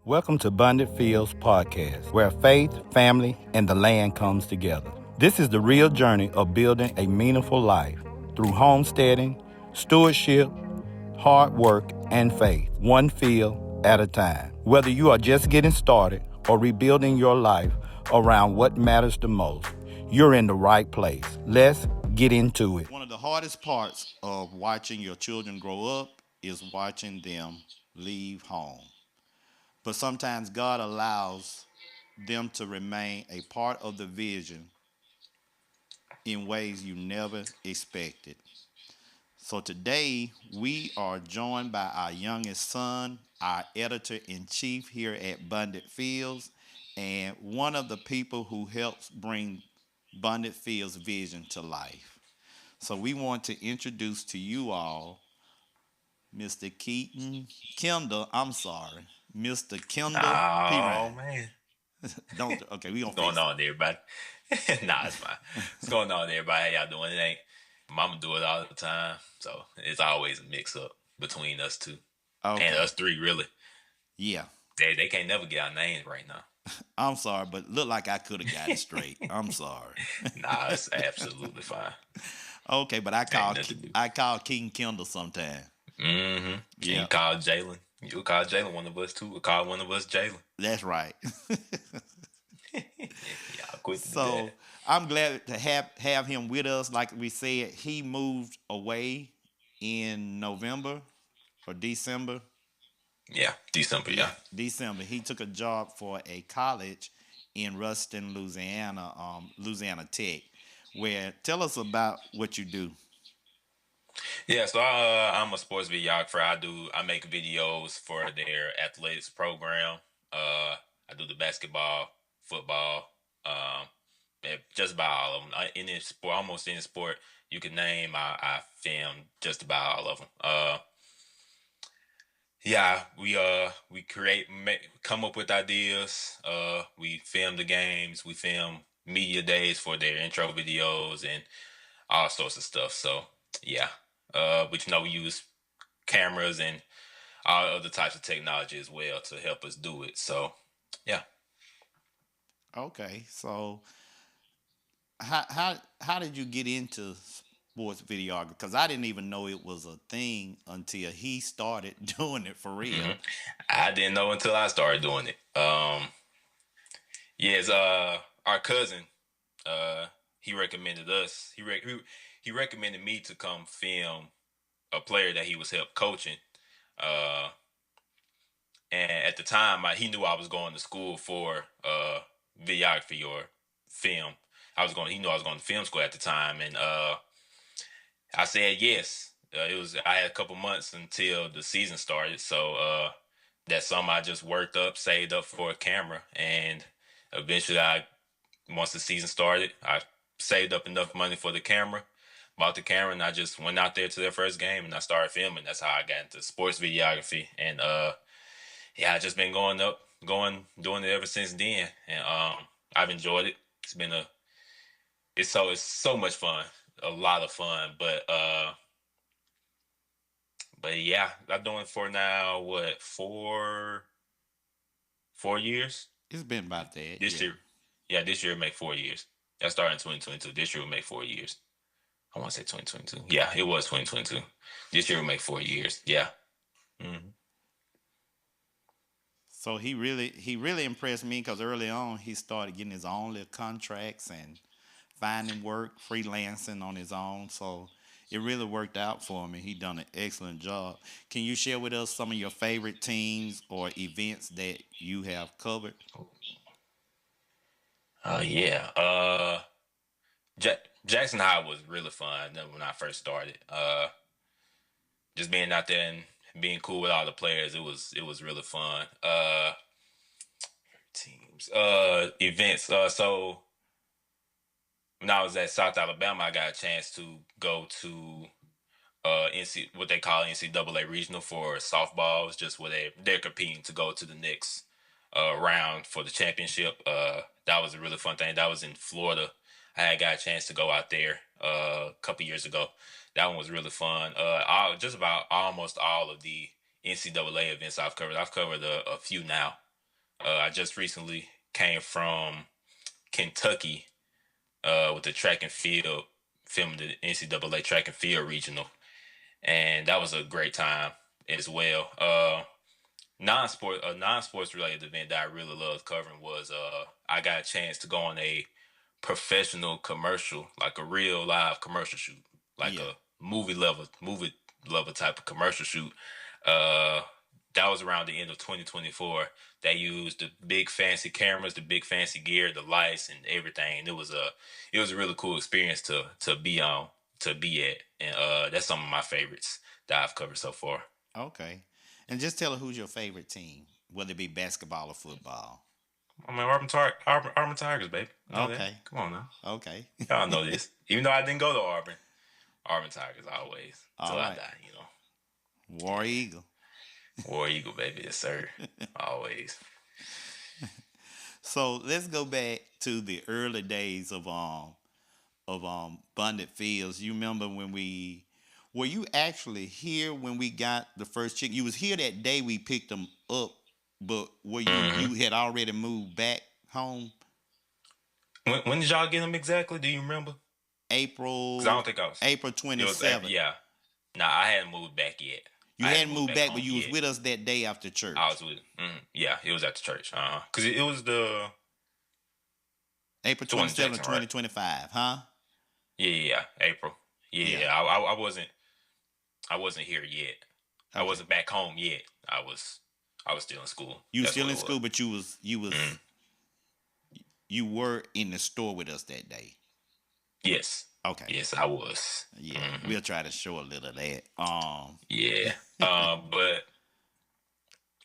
Welcome to Abundant Fields Podcast, where faith, family, and the land comes together. This is the real journey of building a meaningful life through homesteading, stewardship, hard work, and faith, one field at a time. Whether you are just getting started or rebuilding your life around what matters the most, you're in the right place. Let's get into it. One of the hardest parts of watching your children grow up is watching them leave home. But sometimes God allows them to remain a part of the vision in ways you never expected. So today we are joined by our youngest son, our editor-in-chief here at Abundant Fields, and one of the people who helps bring Abundant Fields vision to life. So we want to introduce to you all Mr. Keaton Kendall. I'm sorry, Mr. Kendall P. Oh Ryan. man, Don't okay. We gonna what's going fix it. on, everybody? Nah, it's fine. What's going on, everybody? How y'all doing? It ain't Mama do it all the time, so it's always a mix up between us two and Okay. us three. Really, Yeah. they can't never get our names right now. I'm sorry, but look like I could have got it straight. I'm sorry. Nah, it's absolutely fine. Okay, but Ain't nothing to do. I call King Kendall sometime. Mm-hmm. Yeah, You call Jalen. You call Jalen one of us too. We'll call one of us Jalen. that's right. Y'all quit to do So that. I'm glad to have him with us. Like we said, he moved away in November or December. Yeah, December. Yeah. December. He took a job for a college in Ruston, Louisiana, Louisiana Tech. Where tell us about what you do. Yeah, so I'm a sports videographer. I make videos for their athletics program. I do the basketball, football, just about all of them. Any sport, almost any sport you can name, I film just about all of them. Yeah, we come up with ideas. We film the games. We film media days for their intro videos and all sorts of stuff. So yeah, but we use cameras and all other types of technology as well to help us do it. So yeah. Okay, so how did you get into sports videography? Because I didn't even know it was a thing until he started doing it for real. hmm I didn't know until I started doing it. Yes, our cousin, uh, he recommended us. He recommended me to come film a player that he was help coaching. Uh, and at the time, he knew I was going to school for videography or film. He knew I was going to film school at the time, and I said yes. I had a couple months until the season started, so that summer I just worked up, saved up for a camera, and eventually once the season started, I saved up enough money for the camera, bought the camera, and I just went out there to their first game and I started filming. That's how I got into sports videography, and yeah, I just been doing it ever since then, and I've enjoyed it. It's so much fun, a lot of fun, but yeah, I'm doing it for now. What 4 years It's been about that, this yeah. year? Yeah, this year will make 4 years. I started in 2022. This year will make 4 years. I want to say 2022. Yeah, it was 2022. This year will make 4 years. Yeah. hmm So he really impressed me because early on he started getting his own little contracts and finding work, freelancing on his own. So it really worked out for him, and he done an excellent job. Can you share with us some of your favorite teams or events that you have covered? Yeah. Jackson High was really fun when I first started. Just being out there and being cool with all the players, it was really fun. Teams, events. So when I was at South Alabama, I got a chance to go to what they call NCAA regional for softball. It's just where they're competing to go to the next round for the championship. That was a really fun thing. That was in Florida. I had got a chance to go out there a couple years ago. That one was really fun. Just about almost all of the NCAA events I've covered. I've covered a few now. I just recently came from Kentucky with the track and field, filmed the NCAA track and field regional, and that was a great time as well. Non-sports related event that I really loved covering was I got a chance to go on a professional commercial, like a real live commercial shoot, like Yeah. a movie level type of commercial shoot. Uh, that was around the end of 2024. They used the big fancy cameras, the big fancy gear, the lights, and everything. It was a really cool experience to be on, to be at, and that's some of my favorites that I've covered so far. Okay. And just tell her who's your favorite team, whether it be basketball or football. I mean, Auburn Tigers, baby. You know that? Okay. Come on now, Okay. y'all know this. Even though I didn't go to Auburn Tigers always All till I right. die. You know, War Eagle. War Eagle, baby, yes sir, always. So let's go back to the early days of Abundant Fields. You remember when we were you actually here when we got the first chicken? You was here that day we picked them up, but were you hmm had already moved back home When did y'all get them exactly? Do you remember? Because I April don't think I was. April It twenty was seventh. yeah. Nah, I hadn't moved back yet. You I hadn't hadn't moved moved back back, but home you was yet. with us that day after I church. was with. Yeah, it was at the church. Because it was the April the one twenty in seventh, Jackson, right? 2025, huh? Yeah, April. Yeah. Yeah. I wasn't here yet. I Okay. wasn't back home yet. I was still in school. You was That's still what in it was. school, but Mm. you were in the store with us that day. Yes. Okay. Yes, I was. Yeah. We'll try to show a little of that. Yeah. But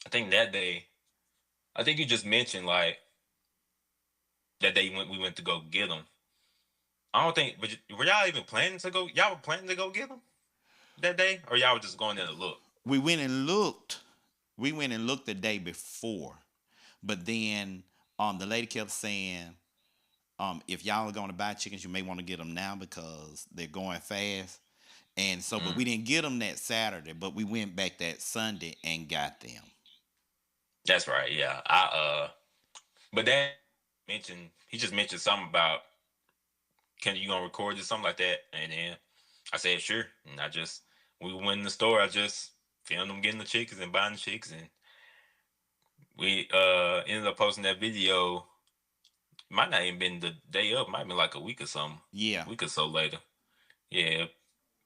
I think that day, I think you just mentioned like that day we went to go get them. I don't think, but were y'all even planning to go? Y'all were planning to go get them that day, or y'all were just going there to look? we went and looked. We went and looked the day before, but then the lady kept saying, if y'all are going to buy chickens, you may want to get them now because they're going fast. And so, but we Mm. didn't get them that Saturday, but we went back that Sunday and got them. That's right. Yeah. But that he just mentioned something about can you gonna record or something like that, and then I said sure, and we went in the store. I just filmed them getting the chickens and buying the chickens, and we ended up posting that video. Might not even been the day up. Might have been like a week or something. Yeah. Week or so later. Yeah.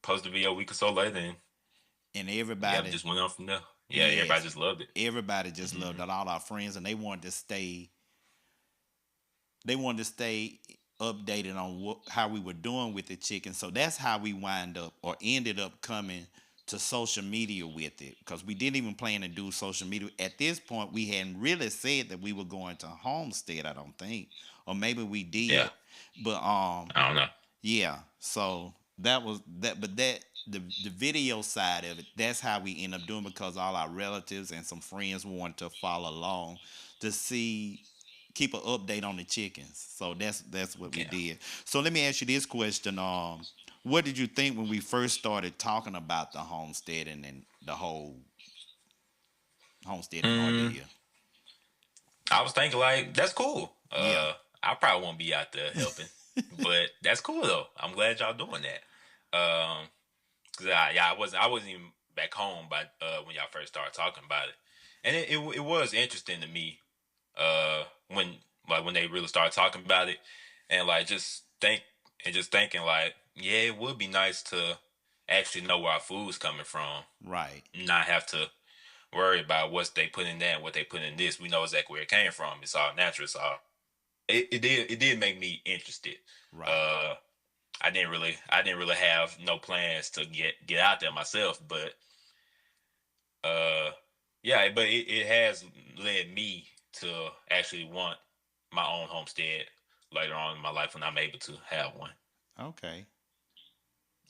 Posted the video a week or so later, and And yeah, everybody, just went on from there. Yeah, everybody yes, just loved it. everybody just loved it. All our friends, and they wanted to stay. They wanted to stay updated on how we were doing with the chicken. So that's how we wind up or ended up coming to social media with it because we didn't even plan to do social media at this point. We hadn't really said that we were going to homestead. I don't think, or maybe we Yeah, did, but I don't know. yeah. So that was that, but that the video side of it, that's how we end up doing because all our relatives and some friends wanted to follow along to see keep an update on the chickens. So that's what we Yeah. did. So let me ask you this question. What did you think when we first started talking about the homesteading and the whole homesteading Mm, idea? I was thinking like that's cool. Yeah. I probably won't be out there helping, but that's cool though. I'm glad y'all doing that. Um, cause I wasn't even back home by when y'all first started talking about it, and it was interesting to me when they really started talking about it, and like just thinking like yeah, it would be nice to actually know where our food's coming from, Right. not have to worry about what they put in that and what they put in this. We know exactly where it came from. It's all natural. It did make me interested. Right. Uh, I didn't really have no plans to get out there myself, but uh, yeah, but it has led me to actually want my own homestead later on in my life when I'm able to have one. Okay.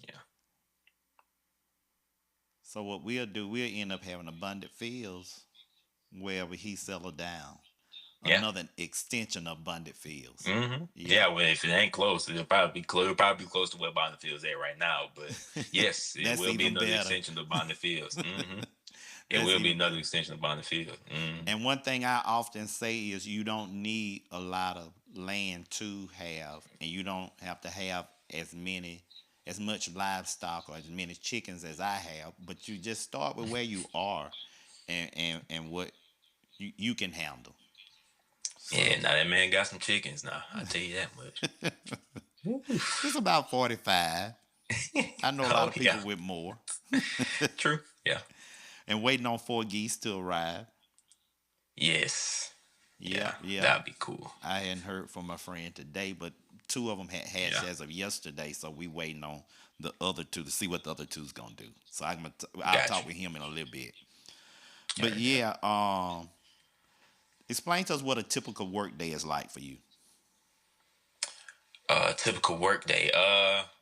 Yeah, So what we'll do, we'll end up having abundant fields wherever he settled down. yeah. Another extension of abundant fields. Yeah, Yeah. well, if it ain't close, it'll probably be close to where Bonnie Fields at right now. But yes, it That's will be even another better. extension of Bonnie Fields. It That's will be even another better. extension of Bonnie Field. And one thing I often say is you don't need a lot of land to have, and you don't have to have as much livestock or as many chickens as I have, but you just start with where you are and what you can handle. Yeah, So now that man got some chickens now. I tell you that much. it's about 45. I know a lot Oh of yeah, people with more true. Yeah. and waiting on 4 geese to arrive. Yes. Yeah, Yeah, yeah. that'd be cool. I hadn't heard from my friend today, but two of them had hatched Yeah, as of yesterday, so we waiting on the other two to see what the other two's gonna do. So I'll got talk you. with him in a little bit. All But right, yeah. yeah, explain to us what a typical work day is like for you. Typical work day.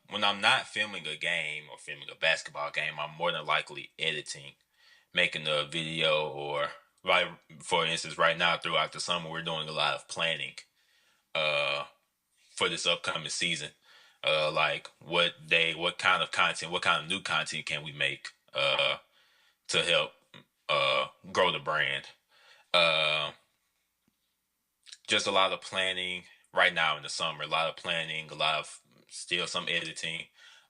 When I'm not filming a game or filming a basketball game, I'm more than likely editing, making a video, or right. For instance, right now throughout the summer, we're doing a lot of planning. Uh, for this upcoming season. Like what kind of content, what kind of new content can we make to help grow the brand? Uh, just a lot of planning right now in the summer. A lot of planning, a lot of still some editing,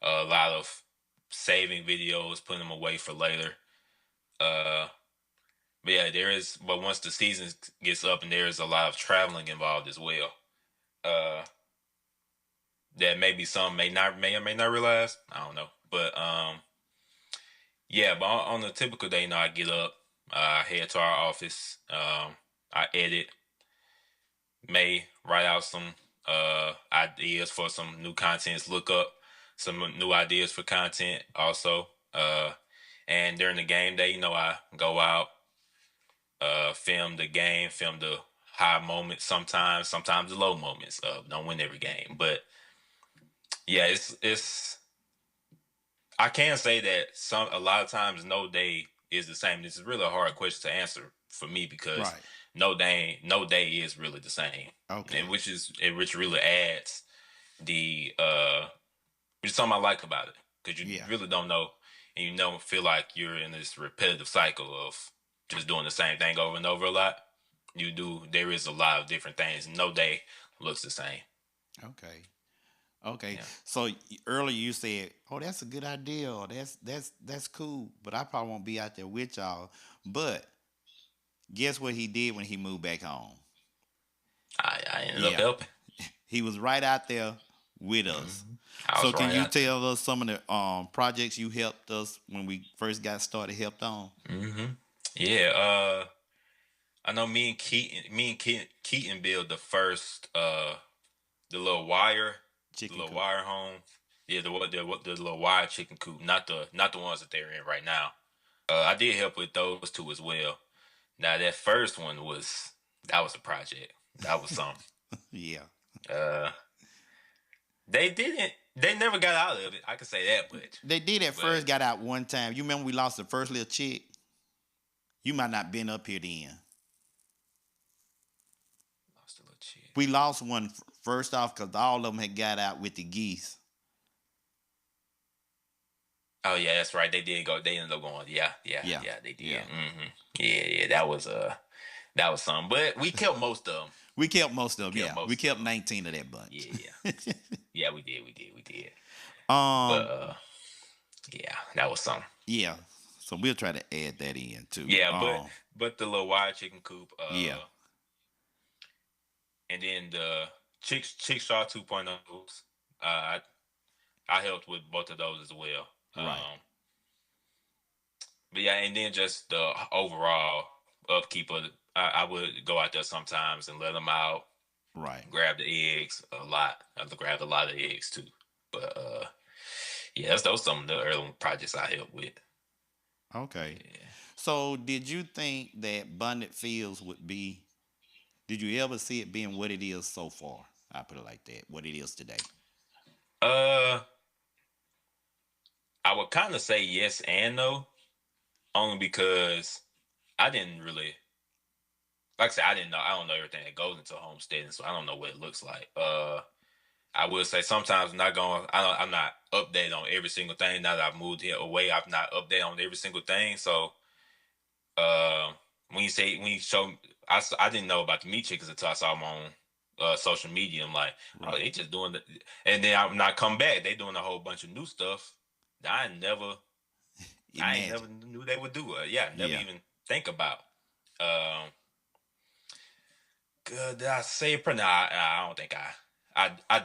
a lot of saving videos, putting them away for later. Uh, but yeah, there is. But once the season gets up, and there is a lot of traveling involved as well. Uh, that maybe some may or may not realize. I don't know, but yeah. But on a typical day, I get up, I head to our office, I edit, may write out some ideas for some new contents, look up some new ideas for content also. And during the game day, I go out, film the game, film the high moments sometimes the low moments. Don't win every game, but yeah, it's I can say that a lot of times no day is the same. This is really a hard question to answer for me because Right. no day is really the same, and Okay. which really adds the which is something I like about it because you Yeah. really don't know, and you don't feel like you're in this repetitive cycle of just doing the same thing over and over a lot. There is a lot of different things. No day looks the same. Okay. Okay. Yeah. So earlier you said, "Oh, that's a good idea. Or that's cool." But I probably won't be out there with y'all. But guess what he did when he moved back home? I ended up Yeah, helping. he was right out there with us. Hmm. I So was can right you out there. tell us some of the projects you helped us when we first got started helped on? Yeah, I know me and Keaton built the little wire, the Chicken little coop. wire home. Yeah, the little wire chicken coop, not the ones that they're in right now. I did help with those two as well. Now that first one that was a project. That was something. Yeah. Uh, they never got out of it. I can say that much. They did at But first got out one time. You remember we lost the first little chick? You might not been up here then. lost a little chick. We lost one first off because all of them had got out with the geese. Oh yeah, that's right. They did go. They ended up going. Yeah, yeah, Yeah. yeah. They did. Yeah. Yeah, yeah. That was something. But we killed most of them. We kept most of them, Killed yeah. We most of kept them. 19 of that Yeah, bunch. yeah, yeah. We did. But um, yeah, that was something. yeah. So we'll try to add that in too. Yeah, but the little wild chicken coop. Yeah. And then the Chickshaw 2.0s. I helped with both of those as well. Right. But yeah, and then just the overall upkeep of. I would go out there sometimes and let them out, Right. grab the eggs a lot. I grabbed a lot of eggs too. But yeah, those some of the early projects I helped with. Okay. Yeah. So did you think that Abundant Fields would be? Did you ever see it being what it is so far? I put it like that. What it is today. Uh, I would kind of say yes and no, only because I didn't really, like I said, I didn't know. I don't know everything that goes into homesteading, so I don't know what it looks like. I will say sometimes I'm not going. I'm not updated on every single thing. Now that I've moved here away, I've not updated on every single thing. So Uh, when you show, I didn't know about the meat chickens until I saw them on social media. I'm like, oh, Right. they just doing the, and then I'm not come back. They doing a whole bunch of new stuff that I ain't never Imagine. knew they would do. Yeah, never Yeah. even think about. Um, good. Did I say it? Nah, I don't think I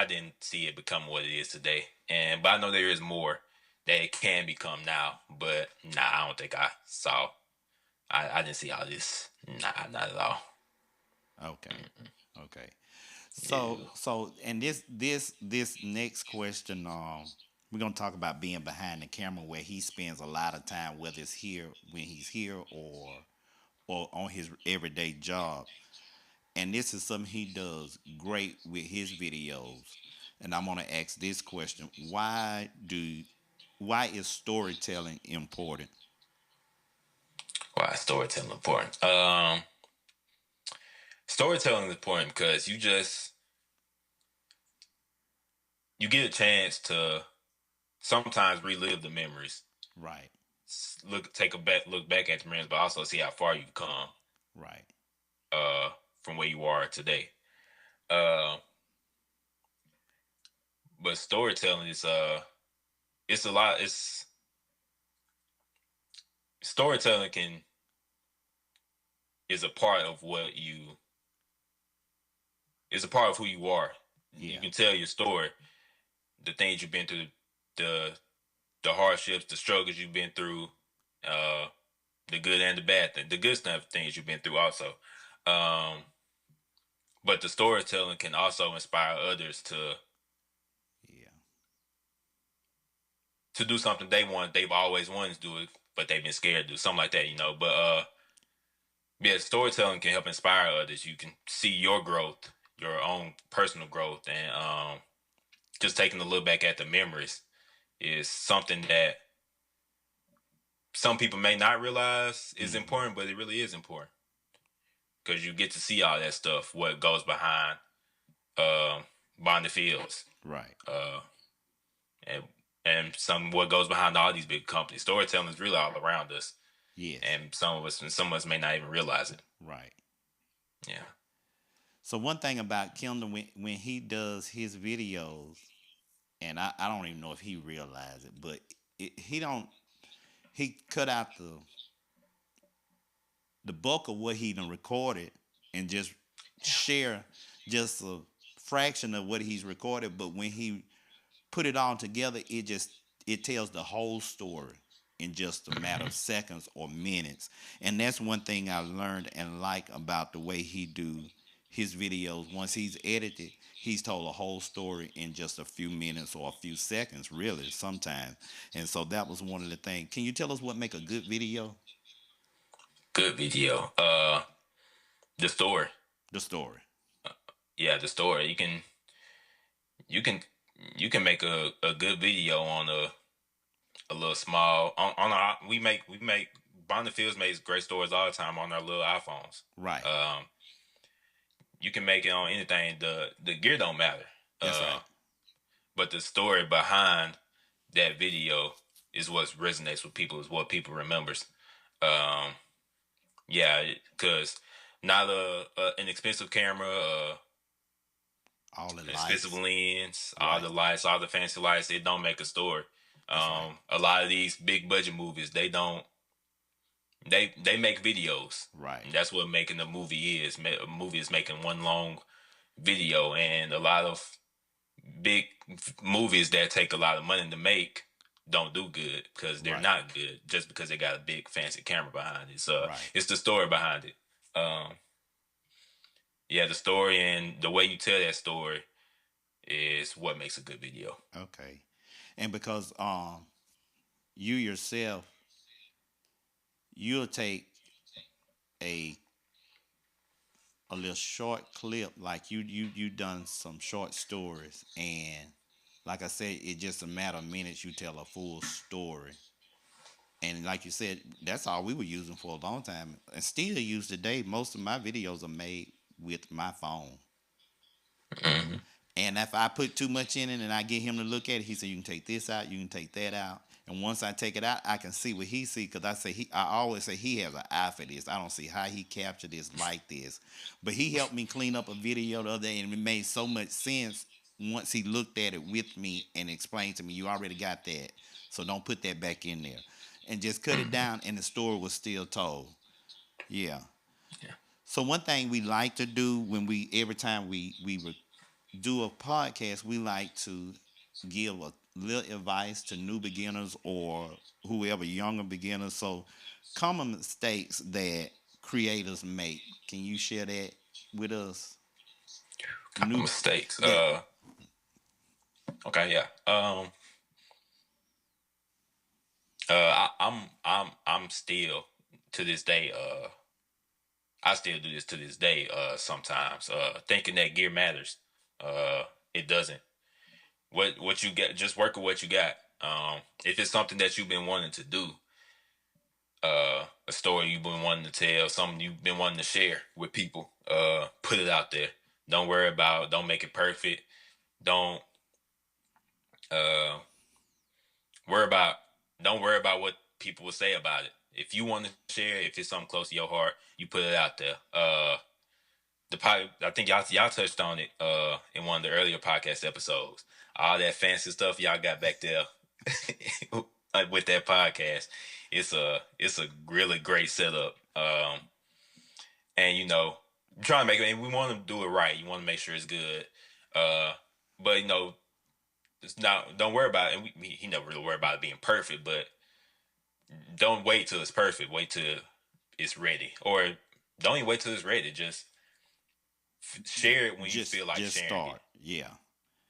didn't see it become what it is today. But I know there is more that it can become now. But nah, I don't think I saw. I didn't see all this. Nah, not at all. Okay. Okay. Yeah. And this next question, we're gonna talk about being behind the camera, where he spends a lot of time, whether it's here when he's here or on his everyday job. And this is something he does great with his videos. And I'm gonna ask this question: why is storytelling important? Why is storytelling important? Storytelling is important because you get a chance to sometimes relive the memories. Right. Take a look back at the memories, but also see how far you've come Right. uh, from where you are today. Uh, but storytelling is it's a lot. It's storytelling can is a part of what you is a part of who you are. You Yeah. can tell your story, the things you've been through, the the hardships, the struggles you've been through, uh, the good and the bad thing, the good stuff things you've been through also. Um, but the storytelling can also inspire others Yeah. to do something they've always wanted to do it, but they've been scared to do something like that, you know. But yeah, storytelling can help inspire others. You can see your growth, your own personal growth, and just taking a look back at the memories is something that some people may not realize is Hmm. important, but it really is important because you get to see all that stuff, what goes behind um behind the fields, Right. uh, and some what goes behind all these big companies. Storytelling is really all around us, Yes. and some of us may not even realize it. Right. Yeah, So one thing about Kendall, when he does his videos, and I don't even know if he realized it, but he don't he cut out the bulk of what he done recorded and just share just a fraction of what he's recorded. But when he put it all together, it tells the whole story in just a matter of seconds or minutes. And that's one thing I learned and like about the way he do his videos. Once he's edited, he's told a whole story in just a few minutes or a few seconds, really, sometimes. And so that was one of the things. Can you tell us what make a good video? good video. The story. The story. Yeah, the story. You can you can make a good video on a little small on our we make Bond Fields makes great stories all the time on our little iPhones. Right. Um, you can make it on anything. The gear don't matter. That's Uh, right. but the story behind that video is what resonates with people. Is what people remembers. Um, yeah, because not an expensive camera, All the expensive lights. lens, all Right. the lights, all the fancy lights. It don't make a story. That's right. A lot of these big budget movies, they don't. They make videos. Right. And that's what making a movie is. A movie is making one long video, and a lot of big movies that take a lot of money to make don't do good because they're Right. not good just because they got a big fancy camera behind it. So Right. it's the story behind it. Um, yeah, the story and the way you tell that story is what makes a good video. Okay. And because you yourself, you'll take a a little short clip, like you done some short stories, and like I said, it's just a matter of minutes you tell a full story. And like you said, that's all we were using for a long time and still use today. Most of my videos are made with my phone. Hmm. And if I put too much in it and I get him to look at it, he said, you can take this out, you can take that out. And once I take it out, I can see what he see because I always say he has an eye for this. I don't see how he captured this like this, but he helped me clean up a video the other day, and it made so much sense once he looked at it with me and explained to me, "You already got that, so don't put that back in there," and just cut it Mhm. down, and the story was still told. Yeah. Yeah. So one thing we like to do when we every time we do a podcast, we like to give a little advice to new beginners or whoever younger beginners. So common mistakes that creators make. Can you share that with us? Common New mistakes. that Okay, yeah. I'm still to this day. I still do this to this day. Sometimes, thinking that gear matters. It doesn't. What you get, just work with what you got. If it's something that you've been wanting to do, a story you've been wanting to tell, something you've been wanting to share with people, put it out there. Don't worry about. Don't make it perfect. Don't uh worry about. Don't worry about what people will say about it. If you want to share, if it's something close to your heart, you put it out there. I think y'all touched on it in one of the earlier podcast episodes. All that fancy stuff y'all got back there with that podcast. It's a really great setup. And trying to make it. And we want to do it right. You want to make sure it's good. Uh, but it's not. Don't worry about it. And he never really worry about it being perfect. But don't wait till it's perfect. Wait till it's ready, or don't even wait till it's ready. Just share it when you feel like just sharing it. start. Yeah.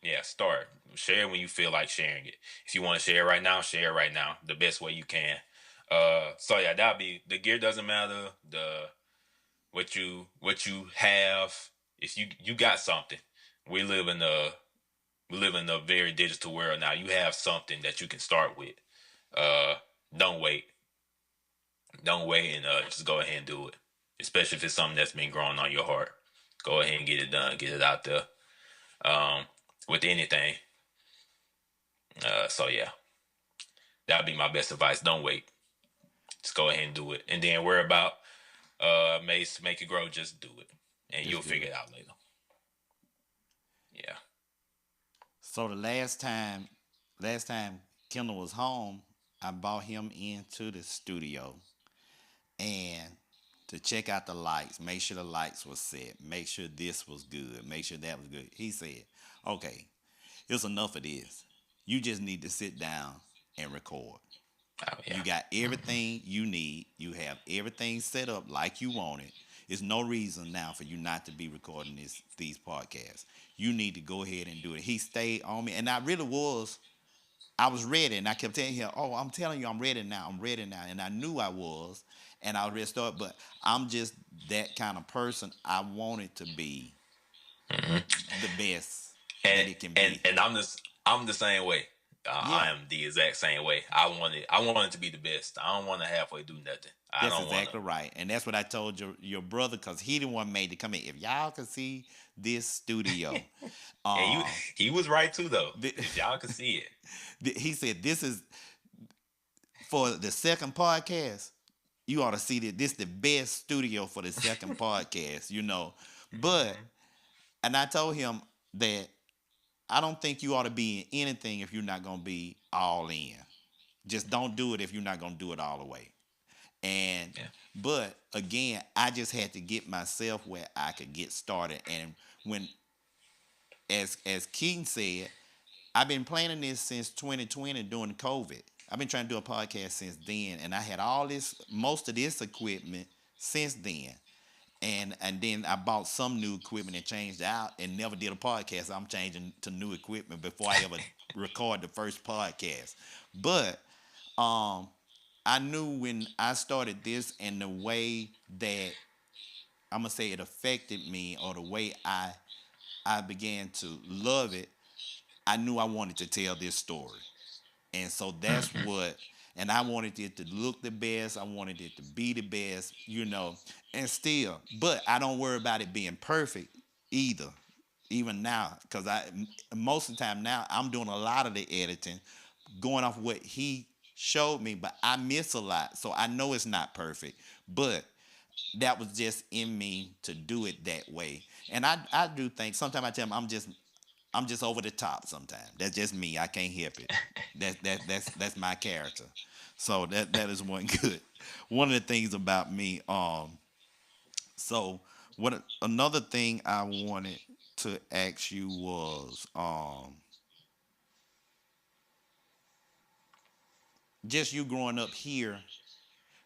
Yeah, start. Share it when you feel like sharing it. If you want to share it right now, share it right now. The best way you can. So yeah, that'll be the gear doesn't matter. The what you have. If you got something. We live in a we live in a very digital world now. You have something that you can start with. Uh, don't wait. Don't wait and just go ahead and do it. Especially if it's something that's been growing on your heart. Go ahead and get it done. Get it out there. Um, with anything. So yeah, that'd be my best advice. Don't wait. Just go ahead and do it, and then worry about make it grow. Just do it, and Just you'll do figure it. it out later. Yeah. So the last time Kendall was home, I brought him into the studio and to check out the lights, make sure the lights was set, make sure this was good, make sure that was good. He said, "Okay, it's enough of this. You just need to sit down and record. Oh You yeah. got Hmm. everything you need. You have everything set up like you want it. There's no reason now for you not to be recording these podcasts. You need to go ahead and do it." He stayed on me, and I was ready, and I kept telling him, "Oh, I'm telling you, I'm ready now. I'm ready now." And I knew I was, and I was ready to start. But I'm just that kind of person. I want it to be Hmm. the best that And it can and be. and I'm the same way. I Yeah, am the exact same way. I want it to be the best. I don't want to halfway do nothing. I that's don't want to. exactly right. And that's what I told your brother because he the one made to come in. If y'all could see this studio, And uh, he was right too though. th- If y'all could see it. he said this is for the second podcast. You ought to see that this the best studio for the second podcast. But Hmm. and I told him that I don't think you ought to be in anything if you're not gonna be all in. Just don't do it if you're not gonna do it all the way. And Yeah. but again, I just had to get myself where I could get started. And when as Keaton said, I've been planning this since 2020 during COVID. I've been trying to do a podcast since then, and I had most of this equipment since then. And then I bought some new equipment and changed out and never did a podcast. I'm changing to new equipment before I ever record the first podcast. But um, I knew when I started this and the way that I'm gonna say it affected me or the way I began to love it, I knew I wanted to tell this story. And so that's Hmm. what, and I wanted it to look the best. I wanted it to be the best. And still, but I don't worry about it being perfect either, even now, because most of the time now I'm doing a lot of the editing, going off what he showed me, but I miss a lot. So I know it's not perfect, but that was just in me to do it that way. And I do think sometimes I tell them I'm just over the top sometimes. That's just me. I can't help it. That's my character. So that is one good. One of the things about me. So what another thing I wanted to ask you was just you growing up here,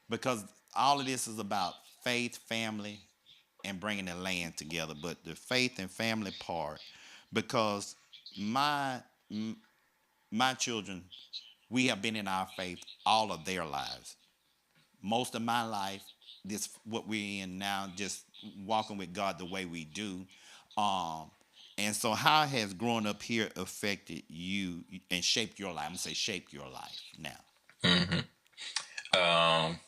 because all of this is about faith, family, and bringing the land together. But the faith and family part, because my my children, we have been in our faith all of their lives. Most of my life, this what we're in now, just walking with God the way we do. Um, and so, how has growing up here affected you and shaped your life? I'm gonna say shaped your life now. Mm-hmm. Um,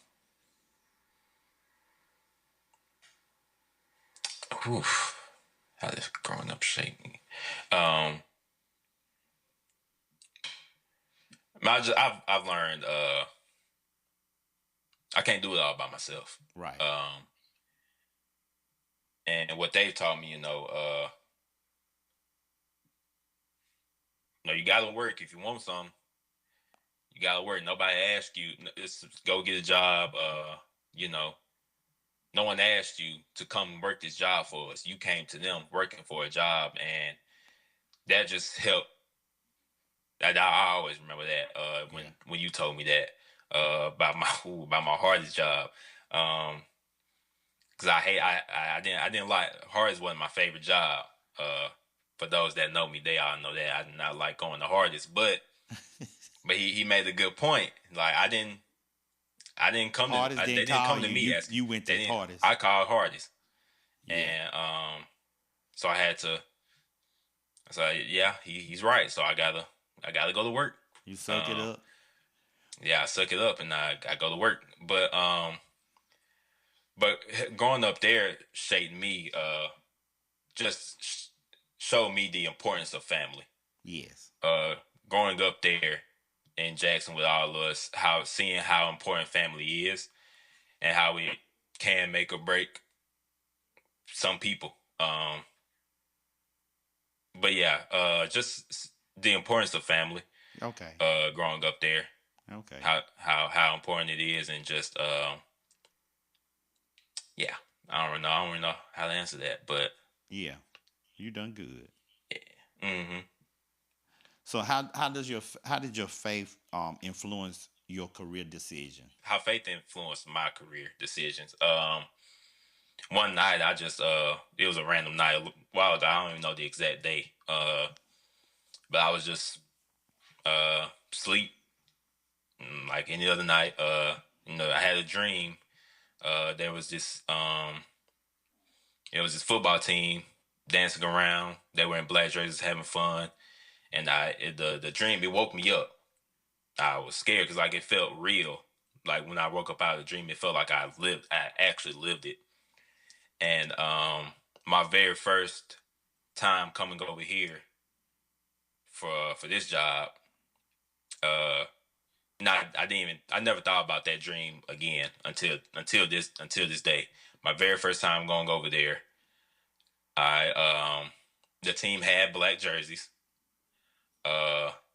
oof, how this growing up shaped me. Um, I've learned I can't do it all by myself. Right. And what they've taught me, you gotta work if you want something. You gotta work. Nobody asked you. It's go get a job. You know, no one asked you to come work this job for us. You came to them working for a job, and that just helped. I always remember that when Yeah. when you told me that about my about my hardest job. Because I didn't like hardest wasn't my favorite job. Uh, for those that know me, they all know that I did not like going the hardest. But he made a good point. Like Hardest they didn't didn't call come to you. me You asking. you went They to didn't. hardest. I called hardest, Yeah. and so I had to. So yeah, he's right. So I gotta go to work. You suck it Um, up. yeah, I suck it up and I go to work. But growing up there shaped me. Just showed me the importance of family. Yes. Uh, Growing up there in Jackson with all of us, seeing how important family is and how it can make or break some people. But yeah, just the importance of family. Okay. Growing up there, Okay. how important it is, and just yeah, I don't really know. I don't really know how to answer that, but Yeah. You done good. yeah. Mm-hmm. So how did your faith influence your career decision? How faith influenced my career decisions. One night I just it was a random night a while ago. I don't even know the exact day. But I was just sleep like any other night. I had a dream. There was this it was this football team dancing around. They were in black jerseys having fun, and the dream it woke me up. I was scared because like it felt real. Like when I woke up out of the dream, it felt like I actually lived it. And my very first time coming over here for this job, uh, not I didn't even I never thought about that dream again until this day. My very first time going over there, I the team had black jerseys,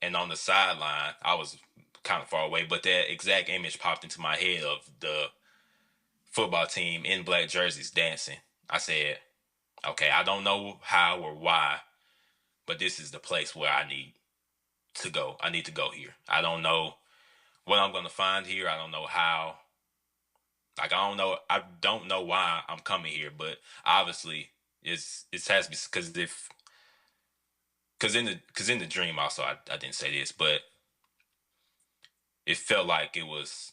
and on the sideline, I was kind of far away, but that exact image popped into my head of the football team in black jerseys dancing. I said, okay, I don't know how or why, but this is the place where I need to go. I need to go here. I don't know what I'm going to find here. I don't know how. Like I don't know. I don't know why I'm coming here, but obviously it has to be because in the dream also I didn't say this, but it felt like it was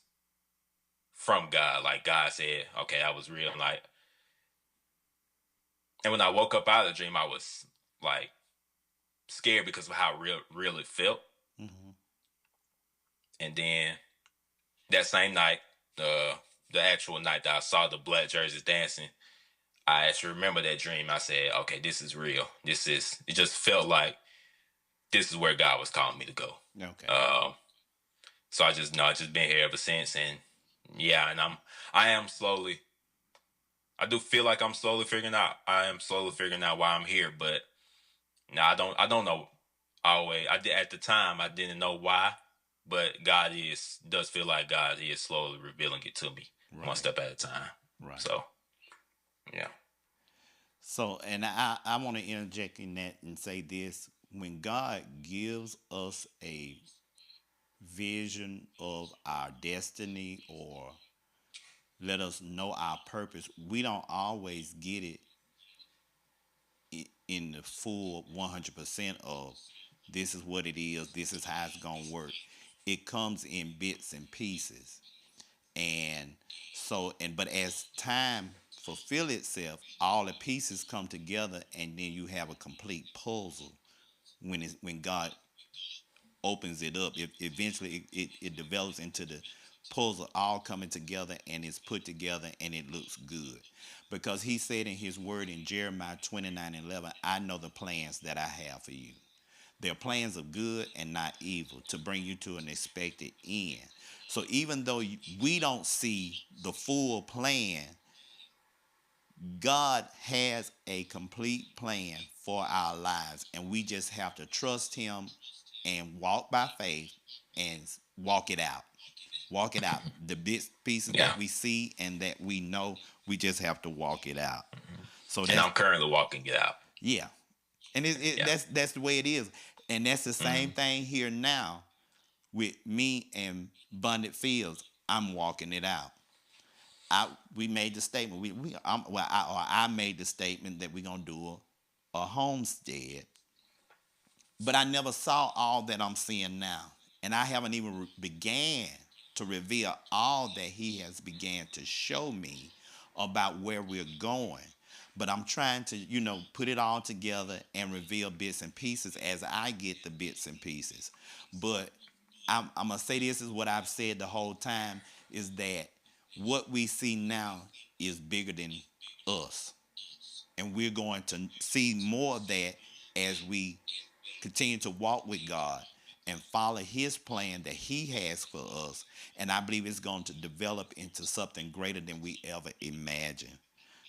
from God. Like God said, okay, I was real. Like, and when I woke up out of the dream, I was like scared because of how real it felt. Mm-hmm. And then that same night, the actual night that I saw the black jerseys dancing, I actually remember that dream. I said, okay, this is real. It just felt like this is where God was calling me to go. Okay. Um, So I just been here ever since, and yeah, and I am slowly. I do feel like I'm slowly figuring out. I am slowly figuring out why I'm here, but no, I don't know always. I did at the time. I didn't know why, but God is does feel like God is slowly revealing it to me one Right, step at a time. right. So yeah. So, and I want to interject in that and say this: when God gives us a vision of our destiny or let us know our purpose, we don't always get it in the full 100% of this is what it is, this is how it's going to work. It comes in bits and pieces. And so, and but as time fulfill itself, all the pieces come together and then you have a complete puzzle when God opens it up. It eventually it develops into the puzzle all coming together and it's put together and it looks good. Because he said in his word in Jeremiah 29:11, I know the plans that I have for you. They're plans of good and not evil to bring you to an expected end. So even though we don't see the full plan, God has a complete plan for our lives, and we just have to trust Him and walk by faith and walk it out. Walk it out. The bits pieces Yeah. that we see and that we know, we just have to walk it out. So And that's I'm currently walking it out. yeah, and Yeah. that's the way it is, and that's the same Hmm. thing here now with me and Bonded Fields. I'm walking it out. I we made the statement. I made the statement that we're gonna do a homestead, but I never saw all that I'm seeing now, and I haven't even began to reveal all that He has began to show me about where we're going. But I'm trying to, put it all together and reveal bits and pieces as I get the bits and pieces. But I'm gonna say this is what I've said the whole time is that what we see now is bigger than us, and we're going to see more of that as we continue to walk with God and follow His plan that He has for us. And I believe it's going to develop into something greater than we ever imagined.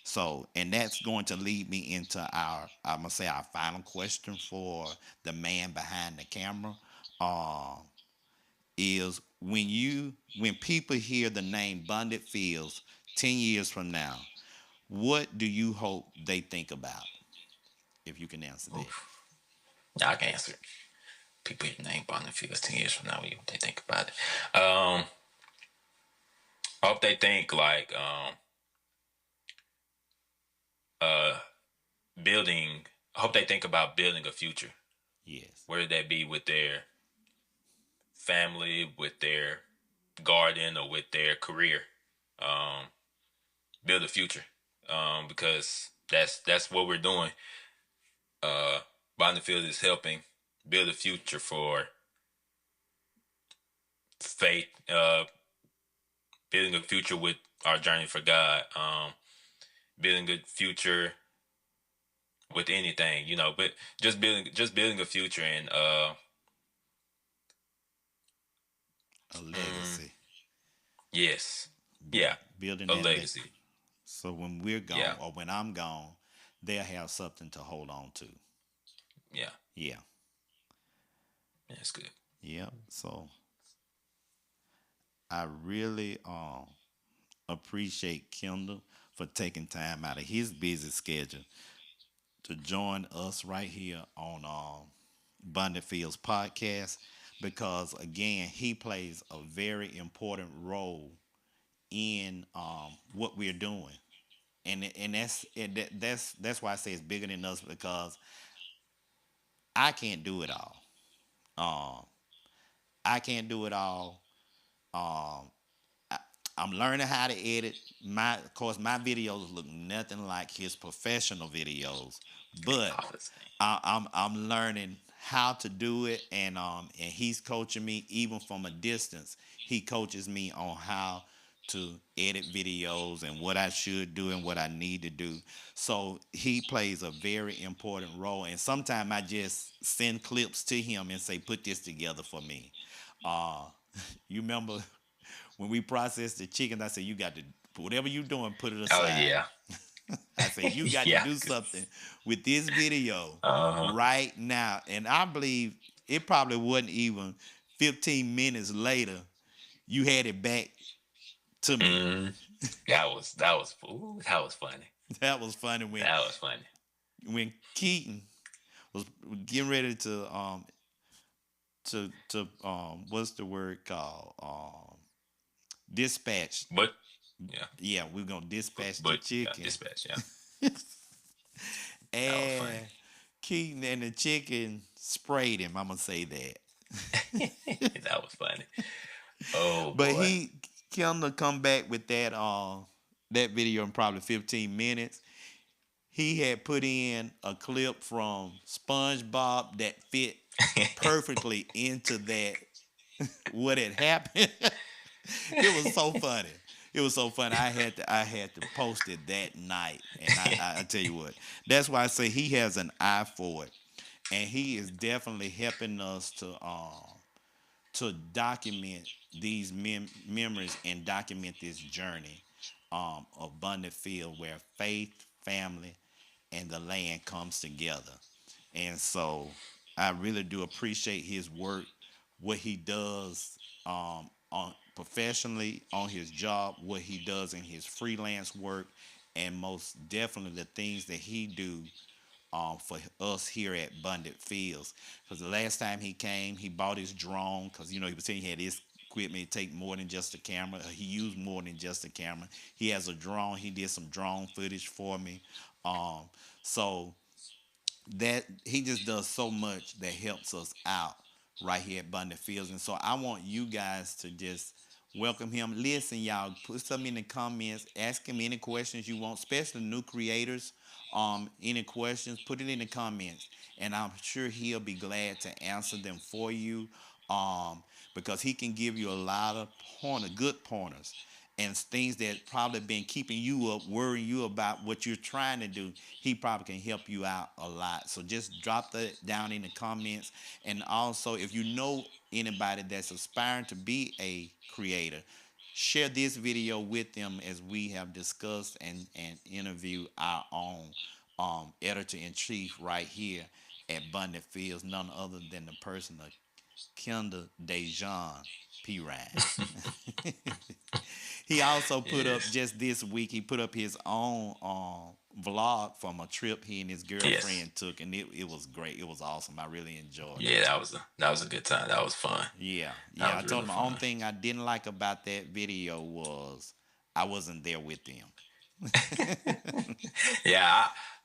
So, and that's going to lead me into I'm gonna say our final question for the man behind the camera. Uh, is when people hear the name Bonded Fields 10 years from now, what do you hope they think about? If you can answer that. Oof. Yeah, I can answer it. People hear the name Boniface 10 years from now, what they think about it. I hope they think like uh building. I hope they think about building a future, Yes. whether that be with their family, with their garden, or with their career. Um, Build a future, because that's what we're doing. Bonnetfield is helping build a future for faith, building a future with our journey for God, building a future with anything, but just building a future and A mm, legacy. yes, yeah, Building a that legacy, so when we're yeah, gone or when I'm gone, they'll have something to hold on to. yeah, Yeah. that's good. Yeah. So I really appreciate Kendall for taking time out of his busy schedule to join us right here on Bundy Fields podcast because again he plays a very important role in what we're doing, and that's why I say it's bigger than us because I can't do it all. Um, I can't do it all. Um, I, I'm learning how to edit. Of course, my videos look nothing like his professional videos, but All the same. I'm learning how to do it, and he's coaching me even from a distance. He coaches me on how to edit videos and what I should do and what I need to do. So he plays a very important role. And sometimes I just send clips to him and say, "Put this together for me." You remember when we processed the chicken? I said you got to whatever you doing, put it Oh aside. yeah. I said you got to Yeah. do something with this video Uh-huh. right now. And I believe it probably wasn't even 15 minutes later you had it back to me. Mm. That was ooh, that was funny. That was funny That was funny. when Keaton was getting ready to what's the word called dispatch. But yeah. Yeah, we're gonna dispatch the But yeah, chicken. dispatch, yeah. That was funny. And Keaton and the chicken sprayed him. I'm gonna say that. That was funny. Oh But boy. he Kendall come back with that video in probably 15 minutes. He had put in a clip from SpongeBob that fit perfectly into that what had happened. It was so funny. It was so funny. I had to post it that night, and I tell you what, that's why I say he has an eye for it, and he is definitely helping us to document these memories and document this journey of abundant field where faith, family, and the land comes together. And so I really do appreciate his work, what he does on professionally on his job, what he does in his freelance work, and most definitely the things that he do for us here at Abundant Fields. Because the last time he came, he bought his drone because he was saying he had his equipment to take more than just a camera. He used more than just a camera. He has a drone. He did some drone footage for me. So that he just does so much that helps us out right here at Abundant Fields. And so I want you guys to just welcome him. Listen, y'all, put something in the comments. Ask him any questions you want, especially new creators. Any questions, put it in the comments, and I'm sure he'll be glad to answer them for you. Because he can give you a lot of good pointers, and things that probably been keeping you up, worrying you about what you're trying to do. He probably can help you out a lot. So just drop that down in the comments. And also, if you know anybody that's aspiring to be a creator, share this video with them as we have discussed and interviewed our own editor in chief right here at Abundant Fields, none other than the person of Kendall Dejan P. Ryan. He also put up Yes. just this week. He put up his own vlog from a trip he and his Yes. girlfriend took, and it was great. It was awesome. I really enjoyed it. Yeah, that was a good time. That was fun. Yeah, That yeah. I was told really him the only fun. thing I didn't like about that video was I wasn't there with them. Yeah,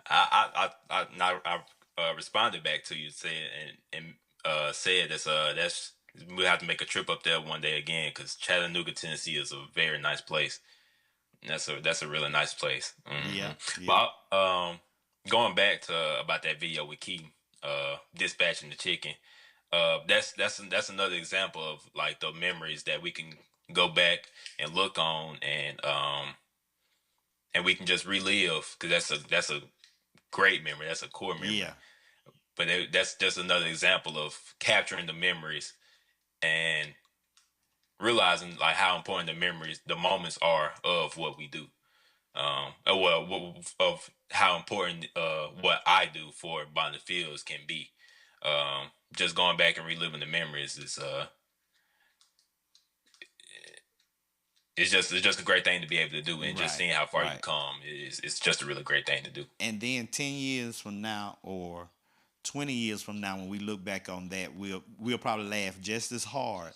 I responded back to you saying and said that's we'll have to make a trip up there one day again because Chattanooga, Tennessee is a very nice place. That's a really nice place. Yeah, yeah, But going back to about that video with Keaton, dispatching the chicken. That's another example of like the memories that we can go back and look on and we can just relive because that's a great memory. That's a core memory. yeah. But that's just another example of capturing the memories and realizing like how important the memories, the moments are of what we do. Of how important what I do for Bonded Fields can be. Just going back and reliving the memories is it's just a great thing to be able to do, and just Right, seeing how far you right. come is it's just a really great thing to do. And then 10 years from now, or 20 years from now, when we look back on that, we'll probably laugh just as hard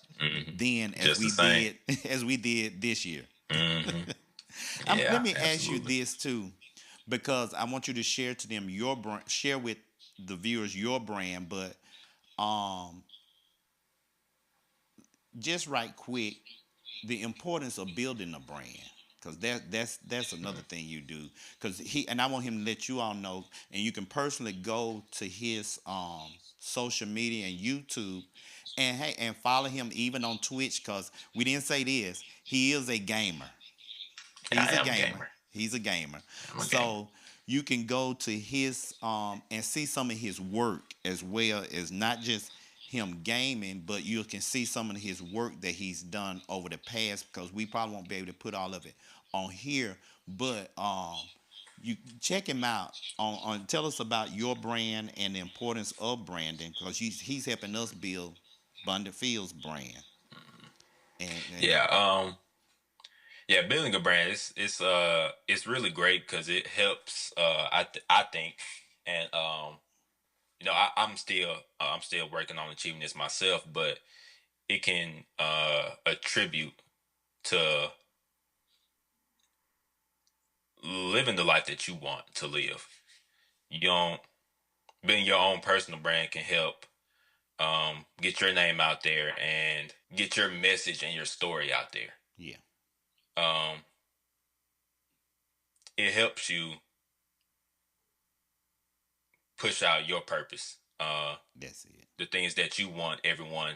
then as Just the we same. did as we did this year. Hmm. Let Yeah, me ask you absolutely. this too, because I want you to share to them your brand, share with the viewers your brand, but um, just right quick, the importance of building a brand, because that's another thing you do. Because he and I want him to let you all know, and you can personally go to his social media and YouTube, and hey, and follow him even on Twitch. Because we didn't say this, he is a gamer. I He's a am a gamer. gamer. He's a gamer. I'm a gamer. So you can go to his and see some of his work as well as not just him gaming, but you can see some of his work that he's done over the past, because we probably won't be able to put all of it on here. But you check him out on tell us about your brand and the importance of branding, because he's helping us build Abundant Fields brand. And Yeah. Yeah. Building a brand it's really great because it helps. I think, and I'm still working on achieving this myself, but it can attribute to living the life that you want to live. You don't Building your own personal brand can help get your name out there and get your message and your story out there. yeah, Um, it helps you push out your purpose. that's it. The things that you want everyone,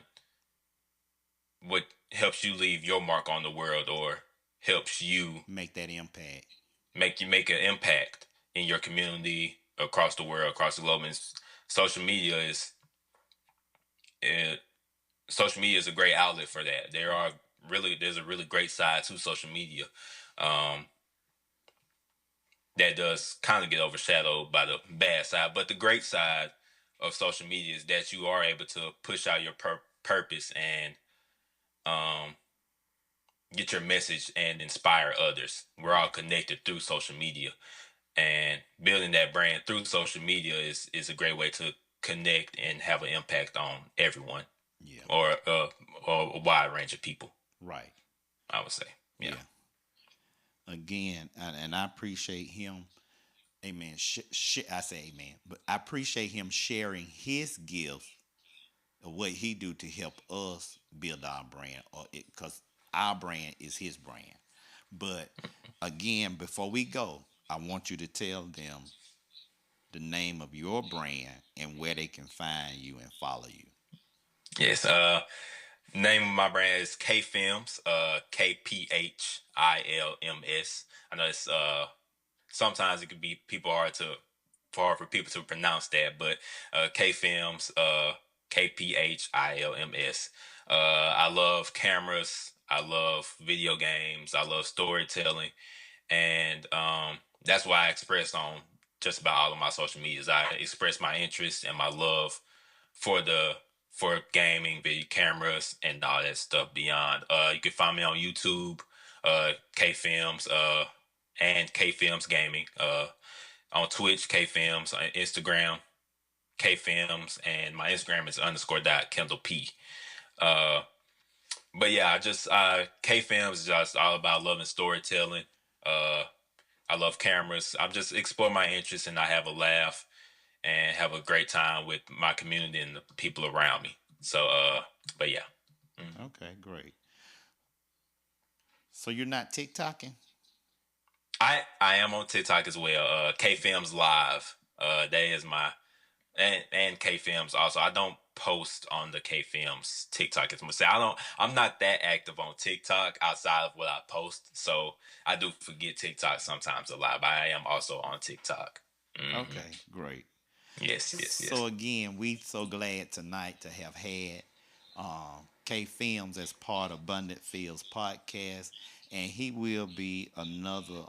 what helps you leave your mark on the world, or helps you Make that impact. make an impact in your community, across the world, across the globe. And social media is it, social media is a great outlet for that. There's a really great side to social media um, that does kind of get overshadowed by the bad side. But the great side of social media is that you are able to push out your purpose and um, get your message and inspire others. We're all connected through social media, and building that brand through social media is a great way to connect and have an impact on everyone, Yeah, or a wide range of people. right. I would say, yeah. Again, and I appreciate him. Amen. I say amen, but I appreciate him sharing his gifts of what he do to help us build our brand, or because our brand is his brand. But again, before we go, I want you to tell them the name of your brand and where they can find you and follow you. Yes. Name of my brand is K Films. KPHILMS. I know it's sometimes it could be hard for people to pronounce that, but K Films. KPHILMS. I love cameras. I love video games. I love storytelling, and that's why I express on just about all of my social medias. I express my interest and my love for gaming, video cameras, and all that stuff beyond. You can find me on YouTube, K Films, and K Films Gaming. On Twitch, K Films. On Instagram, K Films, and my Instagram is _.KendallP. Uh, but yeah, K Films is just all about loving storytelling. Uh, I love cameras. I'm just explore my interests, and I have a laugh and have a great time with my community and the people around me. So, but yeah. Okay, great. So you're not TikToking? I am on TikTok as well. K Films Live. That is my and K Films also. I don't post on the K Films TikTok as much. I'm not that active on TikTok outside of what I post. So I do forget TikTok sometimes a lot, but I am also on TikTok. Okay, great. Yes. So again, we so glad tonight to have had K Films as part of Abundant Fields podcast, and he will be another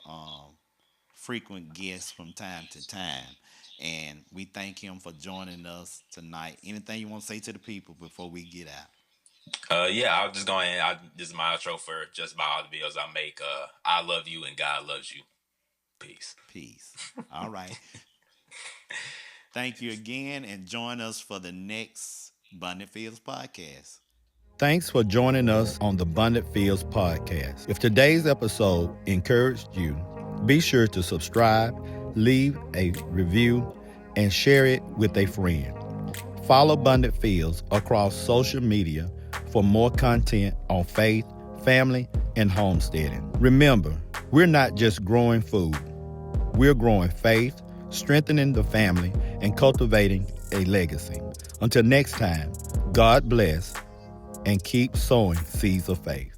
frequent guest from time to time. And we thank him for joining us tonight. Anything you want to say to the people before we get out? Yeah, I'll just go ahead. This is my outro for just about all the videos I make. I love you and God loves you. Peace. Peace. All right. Thank you again, and join us for the next Abundant Fields podcast. Thanks for joining us on the Abundant Fields podcast. If today's episode encouraged you, be sure to subscribe, leave a review, and share it with a friend. Follow Abundant Fields across social media for more content on faith, family, and homesteading. Remember, we're not just growing food. We're growing faith, strengthening the family, and cultivating a legacy. Until next time, God bless and keep sowing seeds of faith.